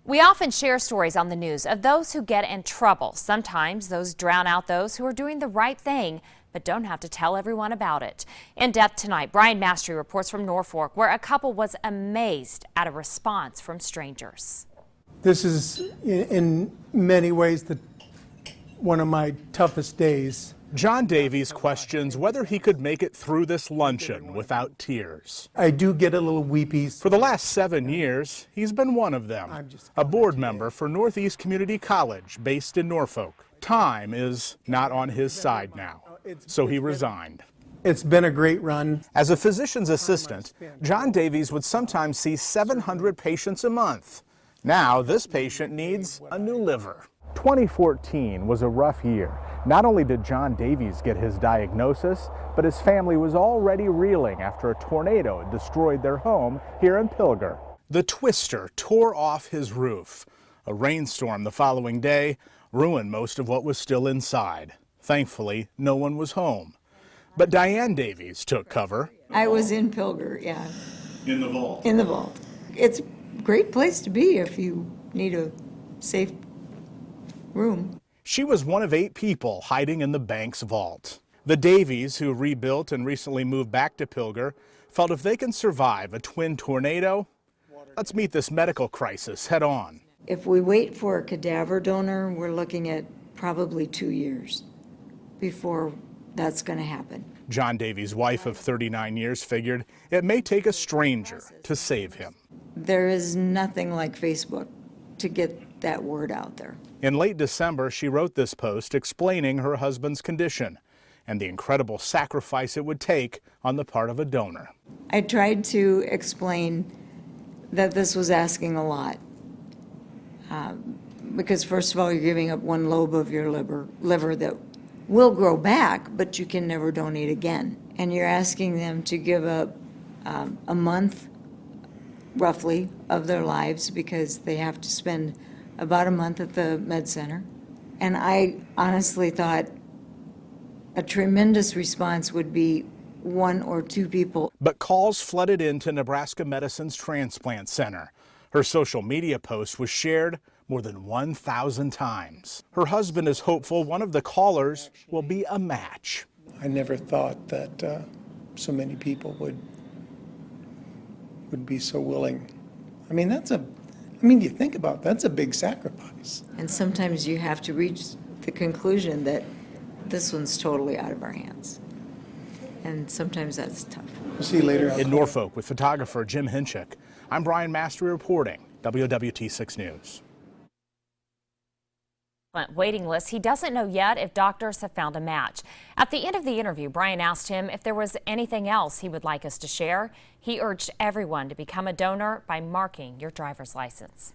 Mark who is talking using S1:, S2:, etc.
S1: We often share stories on the news of those who get in trouble. Sometimes those drown out those who are doing the right thing, but don't have to tell everyone about it. In depth tonight, Brian Mastery reports from Norfolk, where a couple was amazed at a response from strangers.
S2: This is, in many ways, one of my toughest days.
S3: John Davies questions whether he could make it through this luncheon without tears.
S2: I do get a little weepy.
S3: For the last 7 years, he's been one of them, a board member for Northeast Community College based in Norfolk. Time is not on his side now, so he resigned.
S2: It's been a great run.
S3: As a physician's assistant, John Davies would sometimes see 700 patients a month. Now this patient needs a new liver. 2014 was a rough year. Not only did John Davies get his diagnosis, but his family was already reeling after a tornado had destroyed their home here in Pilger. The twister tore off his roof. A rainstorm the following day ruined most of what was still inside. Thankfully, no one was home. But Diane Davies took cover.
S4: I was in Pilger, yeah.
S3: In the vault?
S4: In the vault. It's a great place to be if you need a safe room.
S3: She was one of 8 people hiding in the bank's vault. The Davies, who rebuilt and recently moved back to Pilger, felt if they can survive a twin tornado, let's meet this medical crisis head on.
S4: If we wait for a cadaver donor, we're looking at probably 2 years before that's going to happen.
S3: John Davies' wife of 39 years figured it may take a stranger to save him.
S4: There is nothing like Facebook to get that word out there.
S3: In late December, she wrote this post explaining her husband's condition and the incredible sacrifice it would take on the part of a donor.
S4: I tried to explain that this was asking a lot. Because first of all, you're giving up one lobe of your liver that will grow back, but you can never donate again. And you're asking them to give up a month, roughly, of their lives because they have to spend about a month at the med center. And I honestly thought a tremendous response would be 1 or 2 people.
S3: But calls flooded into Nebraska Medicine's transplant center. Her social media post was shared more than 1,000 times. Her husband is hopeful one of the callers will be a match.
S2: I never thought that so many people would be so willing. I mean, you think about that's a big sacrifice.
S4: And sometimes you have to reach the conclusion that this one's totally out of our hands. And sometimes that's tough.
S2: We'll see you later.
S3: In Norfolk with photographer Jim Hinchik, I'm Brian Mastery reporting, WWT6 News.
S1: Waiting list. He doesn't know yet if doctors have found a match. At the end of the interview, Brian asked him if there was anything else he would like us to share. He urged everyone to become a donor by marking your driver's license.